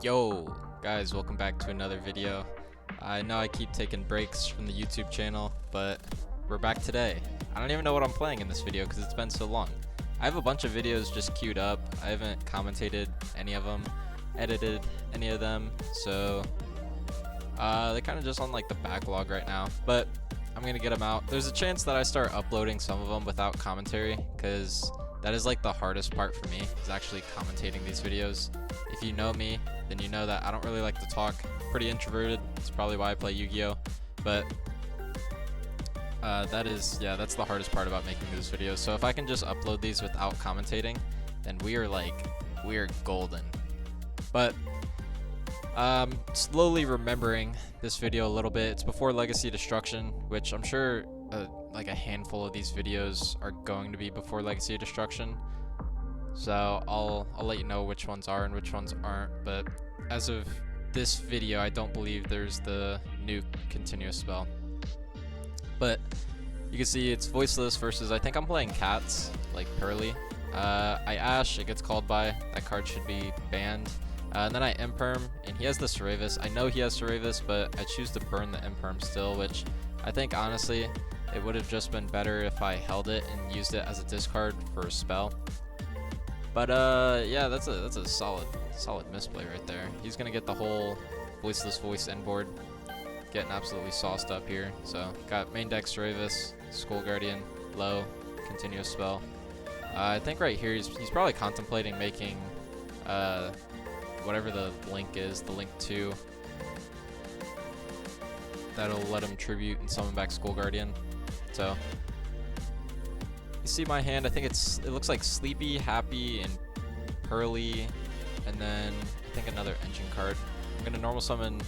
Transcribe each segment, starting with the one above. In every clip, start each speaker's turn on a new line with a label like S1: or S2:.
S1: Yo, guys, welcome back to another video. I know I keep taking breaks from the YouTube channel, but we're back today. I don't even know what I'm playing in this video because it's been so long. I have a bunch of videos just queued up. I haven't commentated any of them, edited any of them, so they're kind of just on like the backlog right now, but I'm gonna get them out. There's a chance that I start uploading some of them without commentary, because that is like the hardest part for me, is actually commentating these videos. If you know me, then you know that I don't really like to talk. Pretty introverted. It's probably why I play Yu-Gi-Oh. But that's the hardest part about making these videos. So if I can just upload these without commentating, then we are golden. But slowly remembering this video a little bit. It's before Legacy Destruction, which I'm sure like a handful of these videos are going to be before Legacy Destruction. So I'll let you know which ones are and which ones aren't, but as of this video, I don't believe there's the new continuous spell. But you can see it's Voiceless versus, I think I'm playing Cats, like Purrely. I Ash, it gets called by, that card should be banned. And then I Imperm, and he has the Ceravis. I know he has Ceravis, but I choose to burn the Imperm still, which I think honestly, it would have just been better if I held it and used it as a discard for a spell. But yeah, that's a solid misplay right there. He's gonna get the whole Voiceless voice inboard, getting absolutely sauced up here. So got main deck Ceravis, Skull Guardian, low, continuous spell. I think right here he's probably contemplating making whatever the link is, the link 2. That'll let him tribute and summon back Skull Guardian. So you see my hand, I think it looks like Sleepy, Happy, and Purrely, and then I think another engine card. I'm gonna normal summon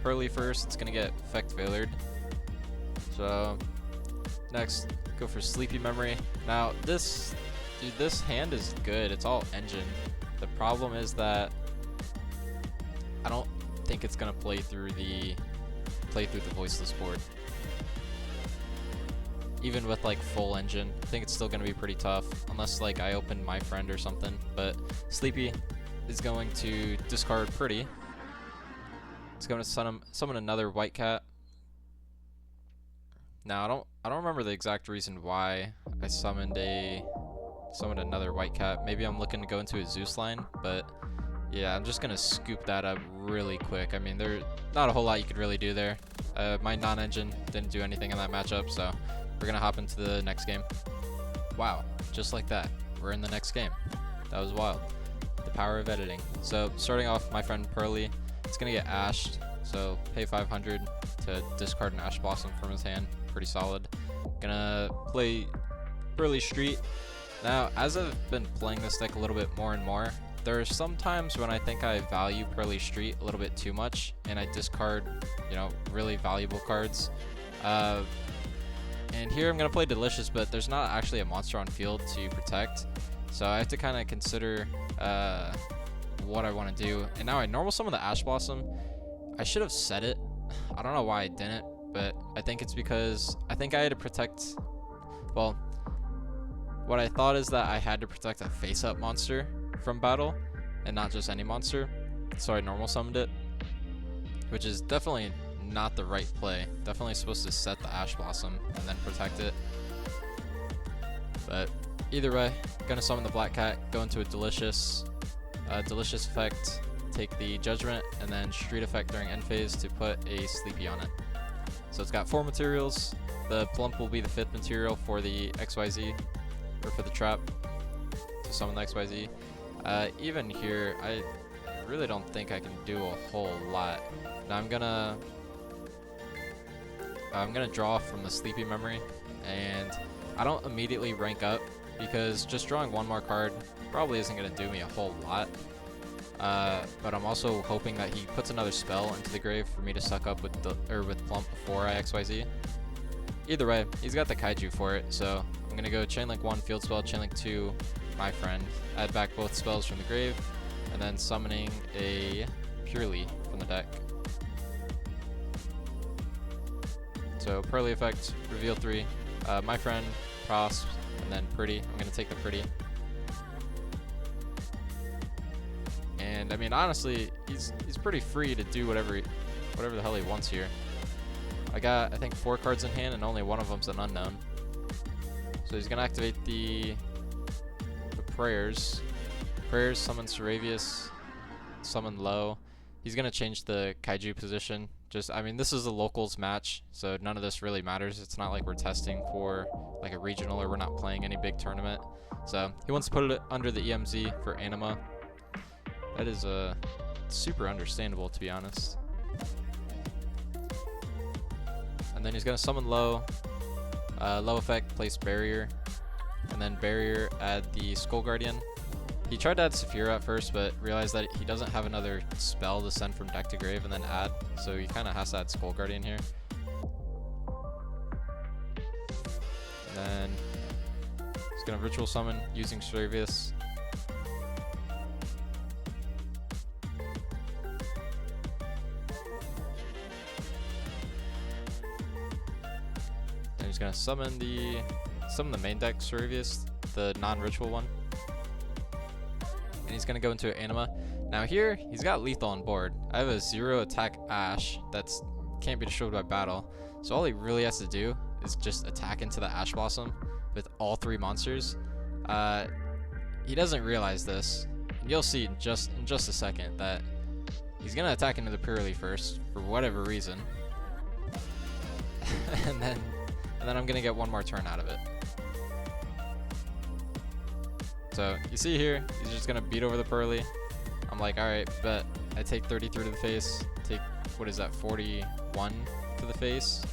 S1: Purrely first. It's gonna get Effect Veilered. So next, go for Sleepy Memory. Now this hand is good. It's all engine. The problem is that I don't think it's gonna play through the Voiceless board. Even with like full engine, I think it's still gonna be pretty tough, unless like I open My Friend or something. But Sleepy is going to discard Pretty. It's going to summon another White Cat. Now I don't remember the exact reason why I summoned another White Cat. Maybe I'm looking to go into a Zeus line, but yeah, I'm just gonna scoop that up really quick. I mean, there's not a whole lot you could really do there. My non-engine didn't do anything in that matchup, so we're gonna hop into the next game. Wow, just like that, we're in the next game. That was wild. The power of editing. So starting off, my friend Purrely, it's gonna get ashed. So pay 500 to discard an Ash Blossom from his hand. Pretty solid. Gonna play Purrely Street. Now, as I've been playing this deck a little bit more and more, there are some times when I think I value Purrely Street a little bit too much, and I discard, really valuable cards. And here I'm going to play Delicious, but there's not actually a monster on field to protect. So I have to kind of consider what I want to do. And now I normal summon the Ash Blossom. I should have set it. I don't know why I didn't, but I think it's because I think I had to protect... Well, what I thought is that I had to protect a face-up monster from battle, and not just any monster. So I normal summoned it, which is definitely not the right play. Definitely supposed to set the Ash Blossom and then protect it. But either way, gonna summon the Black Cat, go into a Delicious effect, take the Judgment, and then Street effect during end phase to put a Sleepy on it. So it's got 4 materials. The Plump will be the 5th material for the XYZ, or for the trap to summon the XYZ. Even here, I really don't think I can do a whole lot. Now I'm gonna draw from the Sleepy Memory, and I don't immediately rank up because just drawing one more card probably isn't gonna do me a whole lot. But I'm also hoping that he puts another spell into the grave for me to suck up with Plump before I XYZ. Either way, he's got the Kaiju for it, so I'm gonna go Chain Link 1 field spell, Chain Link 2 My Friend, add back both spells from the grave, and then summoning a Purrely from the deck. So Purrely effect, reveal 3, My Friend, Prosp, and then Pretty. I'm gonna take the Pretty. And I mean, honestly, he's pretty free to do whatever the hell he wants here. I got, I think, 4 cards in hand, and only one of them's an unknown. So he's gonna activate the prayers. Prayers, summon Saravius, summon low. He's gonna change the kaiju position. Just, I mean, this is a locals match, so none of this really matters. It's not like we're testing for like a regional, or we're not playing any big tournament. So he wants to put it under the EMZ for anima. That is super understandable, to be honest. And then he's gonna summon low. Low effect, place barrier, and then barrier, add the Skull Guardian. He tried to add Saphira at first, but realized that he doesn't have another spell to send from deck to grave and then add, so he kind of has to add Skull Guardian here. And then he's gonna ritual summon using Saravius. He's gonna summon the main deck Saravius, the non-ritual one, and he's gonna go into anima. Now here he's got lethal on board. I have a 0 attack Ash that's can't be destroyed by battle, so all he really has to do is just attack into the Ash Blossom with all 3 monsters. He doesn't realize this, and you'll see in just a second that he's gonna attack into the Purrely first for whatever reason, and then I'm gonna get one more turn out of it. So you see here, he's just gonna beat over the Purrely. I'm like, alright, bet. I take 33 to the face, take, what is that, 41 to the face.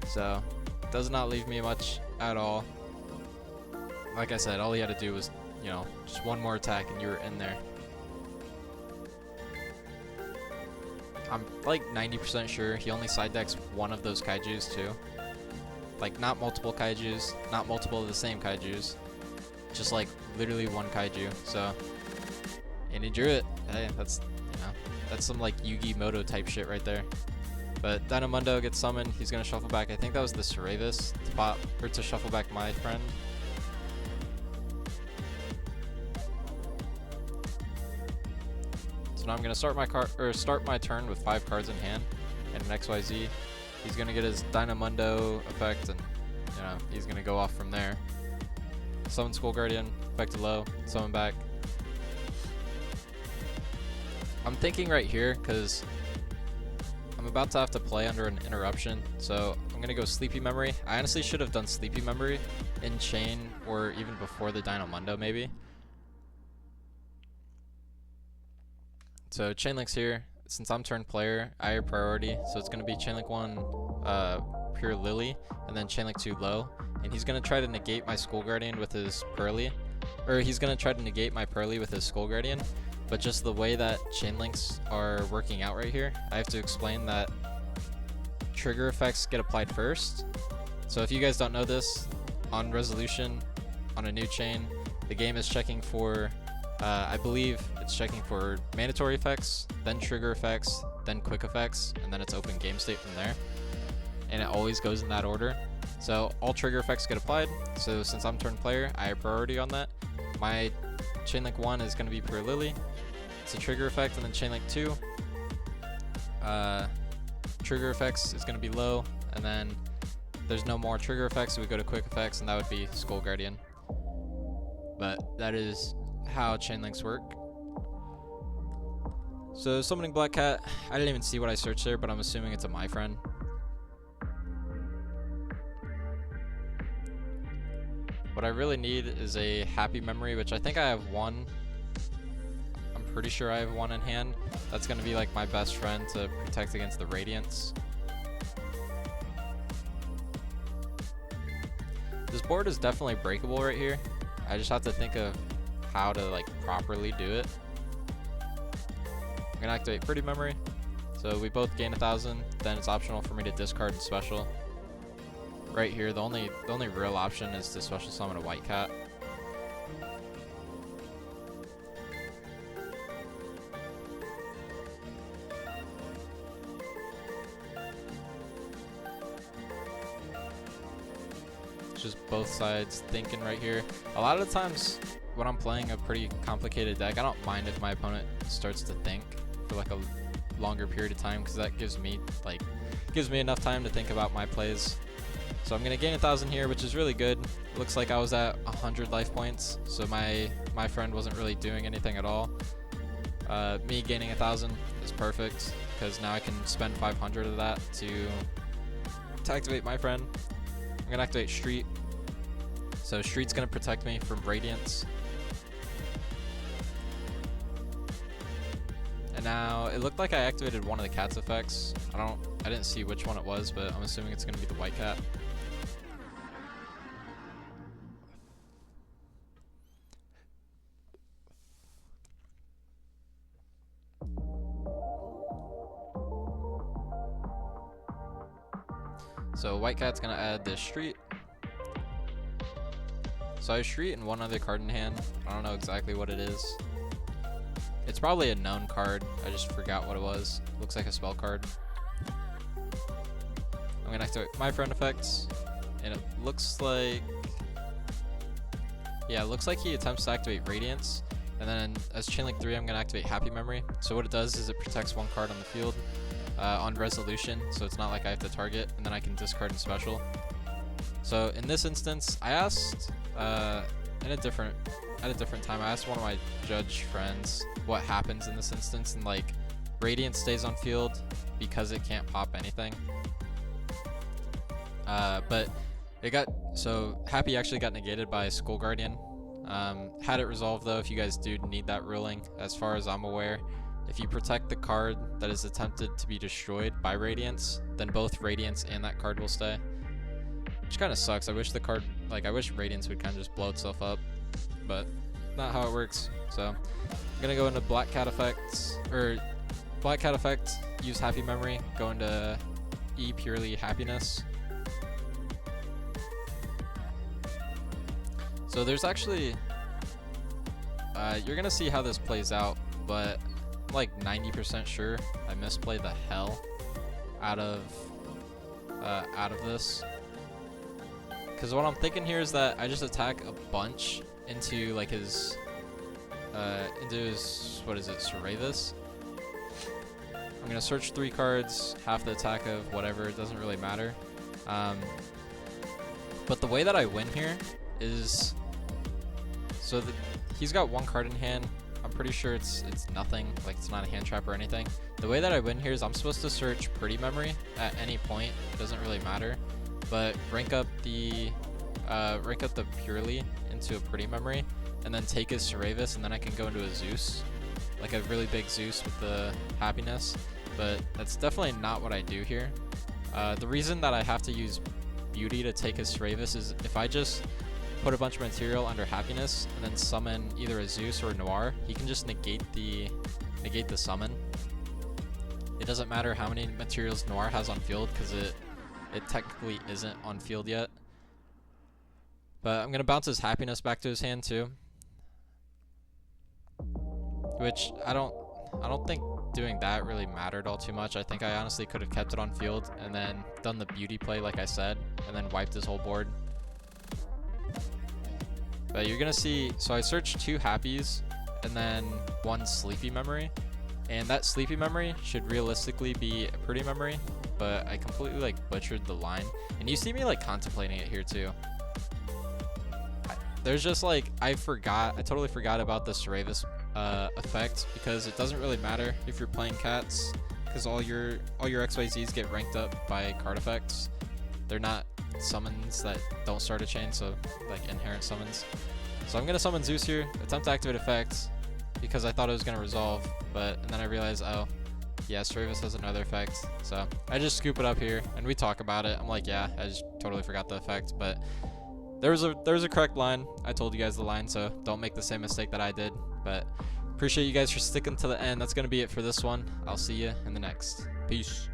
S1: So, does not leave me much at all. Like I said, all he had to do was, you know, just one more attack and you were in there. I'm like 90% sure he only side decks one of those kaijus too. Like, not multiple kaijus, not multiple of the same kaijus, just like literally one kaiju. So, and he drew it. Hey, that's, you know, that's some like Yugi Moto type shit right there. But Dynamundo gets summoned. He's gonna shuffle back. I think that was the Saravius to pop or to shuffle back my friend. So now I'm gonna start my turn with 5 cards in hand and an XYZ. He's gonna get his Dynamundo effect, and you know, he's gonna go off from there. Summon Skull Guardian, effect to low, summon back. I'm thinking right here, because I'm about to have to play under an interruption, so I'm gonna go Sleepy Memory. I honestly should have done Sleepy Memory in chain, or even before the Dynamundo maybe. So Chainlink's here. Since I'm turn player, I have priority, so it's gonna be Chainlink 1 Purrely, and then Chainlink 2 low. And he's gonna try to negate my Skull Guardian with his Purrely, or he's gonna try to negate my Purrely with his Skull Guardian. But just the way that Chainlinks are working out right here, I have to explain that trigger effects get applied first. So if you guys don't know this, on resolution, on a new chain, the game is checking for, I believe it's checking for mandatory effects, then trigger effects, then quick effects, and then it's open game state from there. And it always goes in that order. So all trigger effects get applied. So since I'm turn player, I have priority on that. My Chainlink 1 is going to be Purrely. It's a trigger effect, and then Chainlink 2. Trigger effects is going to be low, and then there's no more trigger effects, so we go to quick effects, and that would be Skull Guardian. But that is how Chainlinks work. So summoning Black Cat, I didn't even see what I searched there, but I'm assuming it's a my friend. What I really need is a Happy Memory, which I think I have one. I'm pretty sure I have one in hand. That's going to be like my best friend to protect against the Radiance. This board is definitely breakable right here. I just have to think of how to like properly do it. I'm going to activate Pretty Memory. So we both gain 1,000, then it's optional for me to discard and special. Right here, the only real option is to special summon a White Cat. It's just both sides thinking right here. A lot of the times, when I'm playing a pretty complicated deck, I don't mind if my opponent starts to think for like a longer period of time, because that gives me enough time to think about my plays. So I'm gonna gain 1,000 here, which is really good. It looks like I was at 100 life points, so my friend wasn't really doing anything at all. Me gaining 1,000 is perfect, because now I can spend 500 of that to activate my friend. I'm gonna activate Street. So Street's gonna protect me from Radiance. And now it looked like I activated one of the cat's effects. I didn't see which one it was, but I'm assuming it's gonna be the white cat. So white cat's gonna add this Street. So I have Street and one other card in hand. I don't know exactly what it is. It's probably a known card. I just forgot what it was. Looks like a spell card. I'm gonna activate my friend effects, and it looks like, yeah, it looks like he attempts to activate Radiance, and then as Chain Link 3, I'm gonna activate Happy Memory. So what it does is it protects one card on the field on resolution, so it's not like I have to target, and then I can discard and special. So in this instance, I asked at a different time, I asked one of my judge friends what happens in this instance, and like Radiance stays on field because it can't pop anything. But it got, so Happy actually got negated by Skull Guardian. Had it resolved though, if you guys do need that ruling. As far as I'm aware, if you protect the card that is attempted to be destroyed by Radiance, then both Radiance and that card will stay. Which kind of sucks. I wish the card, like, I wish Radiance would kind of just blow itself up, but not how it works. So I'm gonna go into Black Cat effects, or Black Cat effect, use Happy Memory, go into Purrely Happiness. So there's actually, you're gonna see how this plays out, but I'm like 90% sure I misplayed the hell out of this. Because what I'm thinking here is that I just attack a bunch into like his, what is it, Seravis? I'm gonna search 3 cards, half the attack of whatever, it doesn't really matter. But the way that I win here is, so he's got 1 card in hand. I'm pretty sure it's nothing, like it's not a hand trap or anything. The way that I win here is I'm supposed to search Pretty Memory at any point. It doesn't really matter, but rank up the Purrely into a Pretty Memory, and then take his Seravis, and then I can go into a Zeus, like a really big Zeus with the Happiness. But that's definitely not what I do here. The reason that I have to use Beauty to take his Seravis is if I just put a bunch of material under Happiness and then summon either a Zeus or a Noir, he can just negate the summon. It doesn't matter how many materials Noir has on field, because it technically isn't on field yet. But I'm gonna bounce his Happiness back to his hand too, which I don't think doing that really mattered all too much. I think I honestly could have kept it on field and then done the Beauty play like I said, and then wiped his whole board. But you're gonna see, so I searched 2 Happies and then 1 Sleepy Memory, and that Sleepy Memory should realistically be a Pretty Memory, but I completely like butchered the line. And you see me like contemplating it here too. There's just like, I totally forgot about the Seravis effect, because it doesn't really matter if you're playing cats, because all your XYZs get ranked up by card effects. They're not summons that don't start a chain, so like inherent summons. So I'm gonna summon Zeus here, attempt to activate effect, because I thought it was gonna resolve, and then I realized, oh yeah, Seravis has another effect. So I just scoop it up here and we talk about it. I'm like, yeah, I just totally forgot the effect, but there was a correct line. I told you guys the line, so don't make the same mistake that I did. But appreciate you guys for sticking to the end. That's gonna be it for this one. I'll see you in the next. Peace.